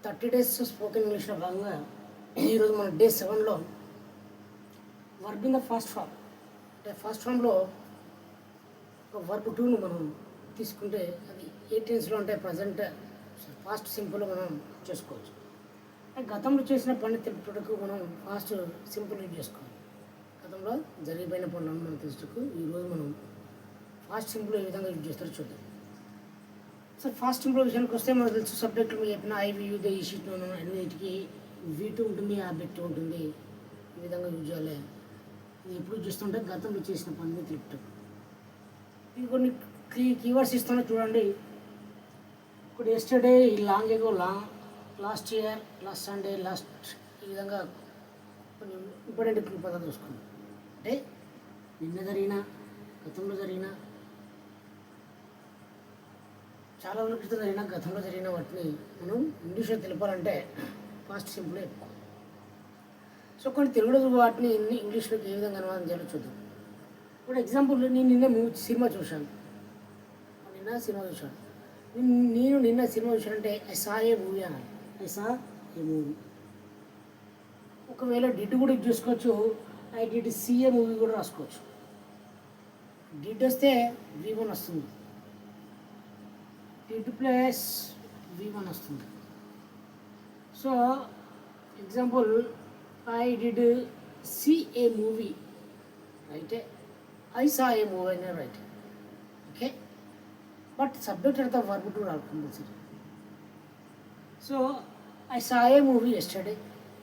30 days spoken ఇంగ్లీష్లో భాగంగా ఈరోజు మన డే 7లో verb in the past form అంటే ఫాస్ట్ ఫామ్లో ఒక వర్బ్ 2ను మనం తీసుకుంటే అది ఏ టెన్స్లో అంటే ప్రజెంట్ ఫాస్ట్ సింపుల్ మనం చేసుకోవచ్చు. గతంలో చేసిన పని తెలుపుటకు మనం ఫాస్ట్ సింపుల్ యూజ్ చేసుకోవాలి. గతంలో జరిగిపోయిన పనులను మనం తెలుసుకు ఈరోజు మనం ఫాస్ట్ సింపుల్ ఏ విధంగా యూజ్ చేస్తారో చూద్దాం. సో ఫాస్ట్ సింపుల్ విషయానికి వస్తే మనకు తెలుసు సబ్జెక్టులు మీరు చెప్పిన ఐ వి దే ఈ షీట్ అన్నిటికీ వీటు ఉంటుంది ఆబ్జెక్ట్ ఉంటుంది. ఈ విధంగా యూజ్ చేయాలి. ఇది ఎప్పుడు చూస్తుంటే గతంలో చేసిన పనిని తెలుపుతాం. ఇది కొన్ని కీవర్డ్స్ ఇస్తానో చూడండి. ఇప్పుడు yesterday, long ago, last year, last Sunday, last ఈ విధంగా కొన్ని ఇంపార్టెంట్ పదాలు చూసుకున్నాం. అంటే నిన్న జరిగిన, గతంలో జరిగిన, చాలా రోజుల క్రితం జరిగిన, గతంలో జరిగిన వాటిని మనం ఇంగ్లీష్లో తెలపాలంటే ఫాస్ట్ సింపుల్ ఎక్కువ. సో కొన్ని తెలుగులో వాటిని ఇంగ్లీష్లోకి ఏ విధంగా అనువాదం చేయాలో చూద్దాం. ఇప్పుడు ఎగ్జాంపుల్, నేను నిన్న సినిమా చూశాను. నేను నిన్న సినిమా చూశానంటే ఐ సా ఏ మూవీ అనాలి. I saw a movie. ఒకవేళ డిడ్ కూడా చూసుకోవచ్చు. I did see a movie కూడా రాసుకోవచ్చు. డిడ్ వస్తే V1 వస్తుంది, డిడ్ ప్లస్ V1 వస్తుంది. So example, I did see a movie రైటే, ఐ సా ఏ మూవీ అయినా రైట్. ఓకే, బట్ సబ్జెక్ట్ అంతా వర్బ్ టు రావాలి compulsory. So I saw a movie yesterday,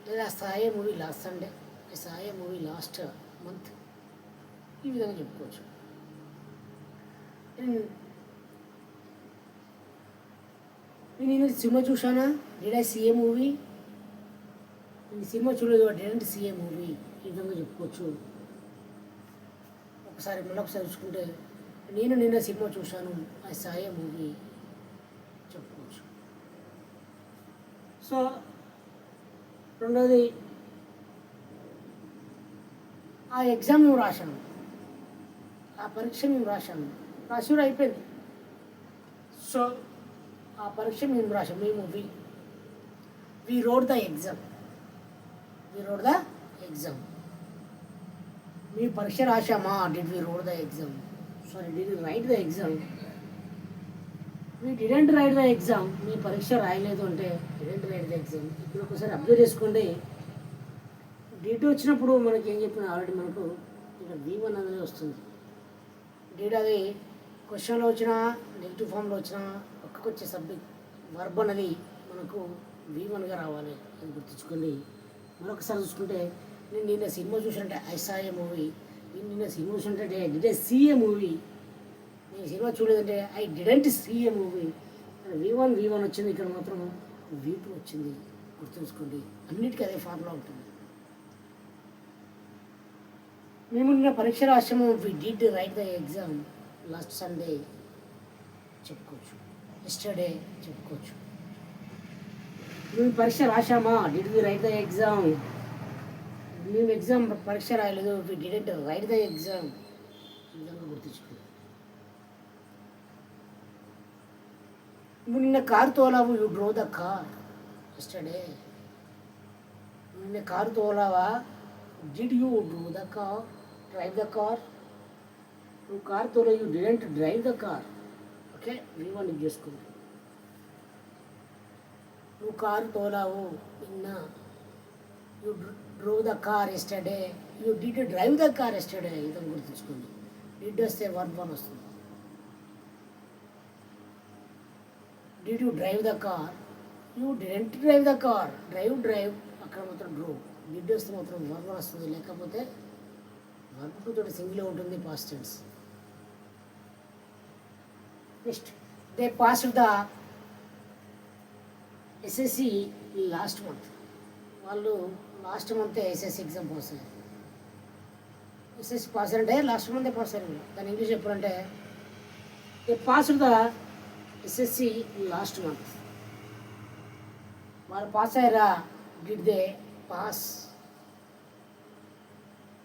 లేదా saw a movie last Sunday, I saw a movie last month. ఈ విధంగా చెప్పుకోవచ్చు. నేను cinema చూసానా, did I see a movie. నేను సినిమా చూడలేదు, డిడెంట్ సీ ఏ మూవీ. ఈ విధంగా చెప్పుకోవచ్చు. మళ్ళొకసారి చూసుకుంటే, నేను నిన్న సినిమా చూశాను, ఐ సా ఏ మూవీ చెప్పుకోవచ్చు. సో రెండోది, ఆ ఎగ్జామ్ మేము రాశాను, ఆ పరీక్ష మేము రాశాను. రాసి కూడా అయిపోయింది. సో ఆ పరీక్ష మేము రాసాం, మేము వి రోడ్ ద ఎగ్జామ్. మేము పరీక్ష రాశామా, did we rode the exam. Sorry, did we write the exam. We didn't write the exam. మీ పరీక్ష రాయలేదు అంటే డిడెంట్ రైట్ ద ఎగ్జామ్. ఇప్పుడు ఒకసారి అబ్జర్వ్ చేసుకోండి. డిడ్ వచ్చినప్పుడు మనకి ఏం చెప్పిన ఆల్రెడీ మనకు ఇక్కడ V1 అనేది వస్తుంది. డిడ్ అది క్వశ్చన్లో వచ్చినా, నెగిటివ్ ఫామ్లో వచ్చినా, పక్కకు వచ్చే సబ్జెక్ట్ వర్బ్ అనేది మనకు V1గా రావాలి. అది గుర్తుంచుకోండి. మరొకసారి చూసుకుంటే, నేను నిన్న సినిమా చూసినట్టే ఐ సా ఏ మూవీ. నేను నిన్న సినిమా చూసినట్టే did I see a movie. నేను సినిమా చూడలేదంటే I didn't see a movie. V1 వచ్చింది, ఇక్కడ మాత్రం V2 వచ్చింది. గుర్తుంచుకోండి, అన్నిటికీ అదే ఫార్ములా ఉంటుంది. మేము నిన్న పరీక్ష రాసాము, we did write the exam last Sunday చెప్పుకోవచ్చు, ఎస్టర్డే చెప్పుకోవచ్చు. మేము పరీక్ష రాసామా, did we write the exam. మేము పరీక్ష రాయలేదు, we didn't write the exam. ఈ విధంగా గుర్తుంచుకోండి. నువ్వు నిన్న కారు తోలావు, you drove the car yesterday. నిన్న కారు తోలావా, did you drove the car, drive the car. నువ్వు కారు తోలా, you didn't drive the car. Okay, V1 use చేసుకోండి. నువ్వు కారు తోలావు నిన్న, you drove the car yesterday, you did drive the car yesterday. ఇదని గుర్తుంచుకోండి. డిడ్ వస్తే వర్బ్ 1 వస్తుంది. Did you drive the car, you didn't drive the car. Drive అక్కడ మాత్రం డ్రోవ్. డిడ్ వస్తే మాత్రం వర్బ్ 1 వస్తుంది, లేకపోతే వర్బ్ 2 తోటి సింగిల్ ఉంటుంది, past tense. Next, they passed the SSC last month. వాళ్ళు last month SSC exam pass అయ్యారు. SSC పాస్ అంటే లాస్ట్ మంతే పాస్ అయ్యారు. దాని ఇంగ్లీష్ చెప్పాలంటే they passed the SSC last month. వాళ్ళు పాస్ అయ్యారా, డిడ్ దే పాస్.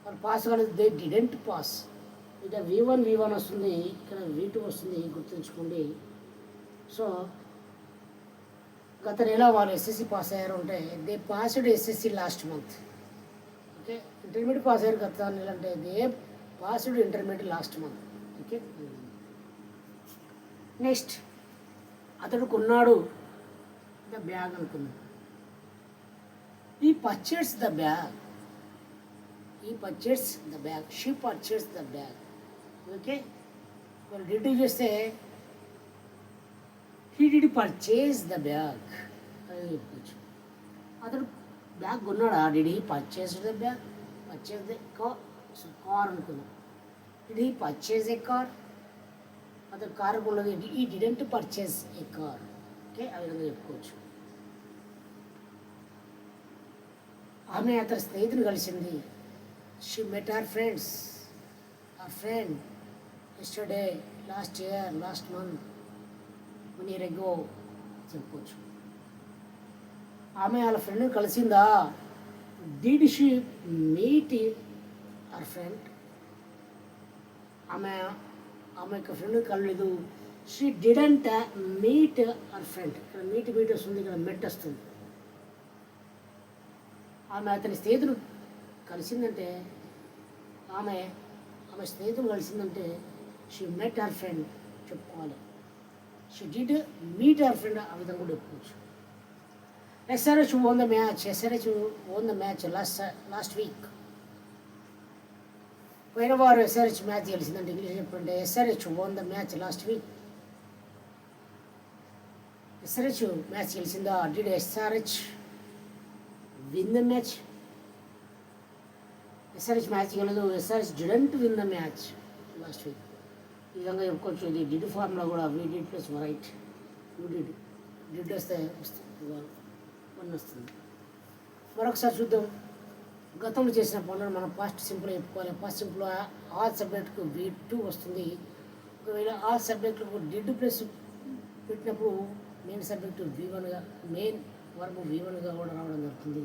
వాళ్ళు పాస్ కాలేదు, దే డిడెంట్ పాస్. ఇక్కడ V1 వస్తుంది, ఇక్కడ V2 వస్తుంది, గుర్తుంచుకోండి. సో గత నెల వాళ్ళు ఎస్ఎస్సి పాస్ అయ్యారు అంటే they passed SSC last month. Okay, intermediate pass అయ్యారు గత నెల అంటే they passed intermediate last month. Okay, next అతడు కొన్నాడు ద బ్యాగ్ అనుకున్నాడు. He purchase the bag, he purchase the bag, she purchase the bag. Okay, మరి డిడ్ చేస్తే he did purchase the bag అని చెప్పచ్చు. అతడు బ్యాగ్ కొన్నాడా? Did he purchase the bag, purchase the car, so car అనుకున్నాం. Did he purchase a car, అతను car కొన్నది. He didn't purchase a car. Okay, ఆ విధంగా చెప్పుకోవచ్చు. ఆమె అతని స్నేహితుని కలిసింది. She met her friends, her friend yesterday, last year, last month, 1 year ago చెప్పుకోవచ్చు. ఆమె వాళ్ళ ఫ్రెండ్ని కలిసిందా? Did she meet her friend, ఆమె యొక్క ఫ్రెండ్ కలలేదు. She didn't meet her friend. ఇక్కడ మీట్ వస్తుంది, ఇక్కడ మెట్ వస్తుంది. ఆమె అతని స్నేహితుడు కలిసిందంటే, ఆమె స్నేహితుడు కలిసిందంటే షీ మెట్ హర్ ఫ్రెండ్ చెప్పుకోవాలి. She did meet her friend, ఆ విధంగా కూడా చెప్పుకోవచ్చు. SRH won the match, SRH won the match last week. పోయిన వారు ఎస్ఆర్హెచ్ మ్యాచ్ గెలిచిందంటే ఇంగ్లీష్ చెప్పండి. SRH won the match last week. SRH match గెలిచిందా? Did SRH win the match? SRH match గెలదు. SRH didn't win the match last week. ఈ విధంగా చెప్పుకోవచ్చు. ఇది డిడ్ ఫార్ములా కూడా V did plus right, you did వస్తే వస్తుంది, 1 వస్తుంది. మరొకసారి చూద్దాం. గతంలో చేసిన పనులను మనం పాస్ట్ సింపుల్ చెప్పుకోవాలి. పాస్ట్ సింపుల్ ఆ సబ్జెక్టుకు V2 వస్తుంది. ఒకవేళ ఆ సబ్జెక్టుకు డిడ్ ప్లస్ పెట్టినప్పుడు మెయిన్ సబ్జెక్టు V1గా, మెయిన్ వర్బ్ V1గా కూడా రావడం జరుగుతుంది.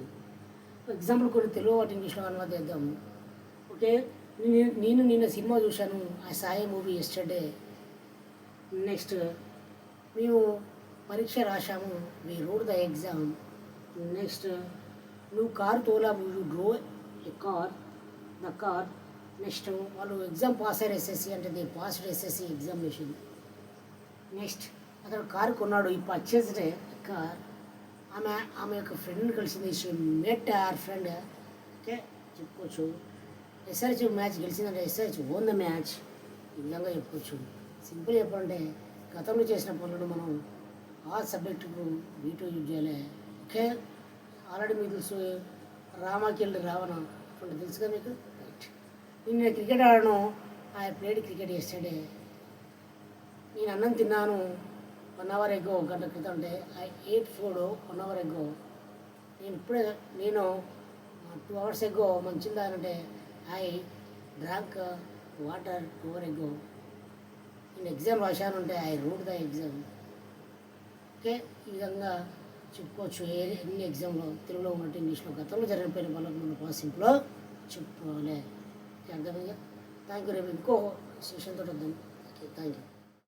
ఎగ్జాంపుల్ కొన్ని తెలుగు వాటి ఇంగ్లీష్లో అనువాదిద్దాం. ఓకే, నేను నిన్న సినిమా చూశాను. ఆ సాయి మూవీ ఎస్టర్డే. నెక్స్ట్ మేము పరీక్ష రాశాము. We rode the exam. Next నువ్వు కారు తోలావు. You drove a car, the car. Next వాళ్ళు ఎగ్జామ్ పాస్ అయ్యారు ఎస్ఎస్సి అంటే they passed SSC examination. Next అతను కారు కొన్నాడు. He purchased a car. ఆమె యొక్క ఫ్రెండ్ని కలిసింది. She met her friend. Okay, చెప్పుకోవచ్చు. ఎస్ఆర్హెచ్ మ్యాచ్ గెలిచిందంటే ఎస్ఆర్హెచ్ ఓన్ ద మ్యాచ్. ఈ విధంగా చెప్పుకోవచ్చు. సింపుల్ చెప్పాలంటే గతంలో చేసిన పనులను మనం ఆ సబ్జెక్టుకు V2 యూజ్ చేయాలి. ఓకే, ఆల్రెడీ మీకు తెలుసు రామాకెళ్ళి రావణ అంటే తెలుసుగా మీకు. రైట్, నేను క్రికెట్ ఆడను. I played cricket yesterday. నేను అన్నం తిన్నాను 1 hour ago, గంట క్రితం. అంటే I ate food 1 hour ago. నేను 2 hours ago మంచిది తాగనంటే I drank water 2 hours ago. నేను ఎగ్జామ్ రాశాను అంటే I rode the exam. Okay, ఈ విధంగా చెప్పుకోవచ్చు. ఎన్ని ఎగ్జామ్లో తెలుగులో ఉన్నట్టు ఇంగ్లీష్లో గతంలో జరిగిన పైన వాళ్ళకి మన పాస్ సింపుల్లో చెప్పుకోవాలి. అర్థమైందా? Thank you. రేపు ఇంకో సెషన్తో వద్దాం. Okay, thank you.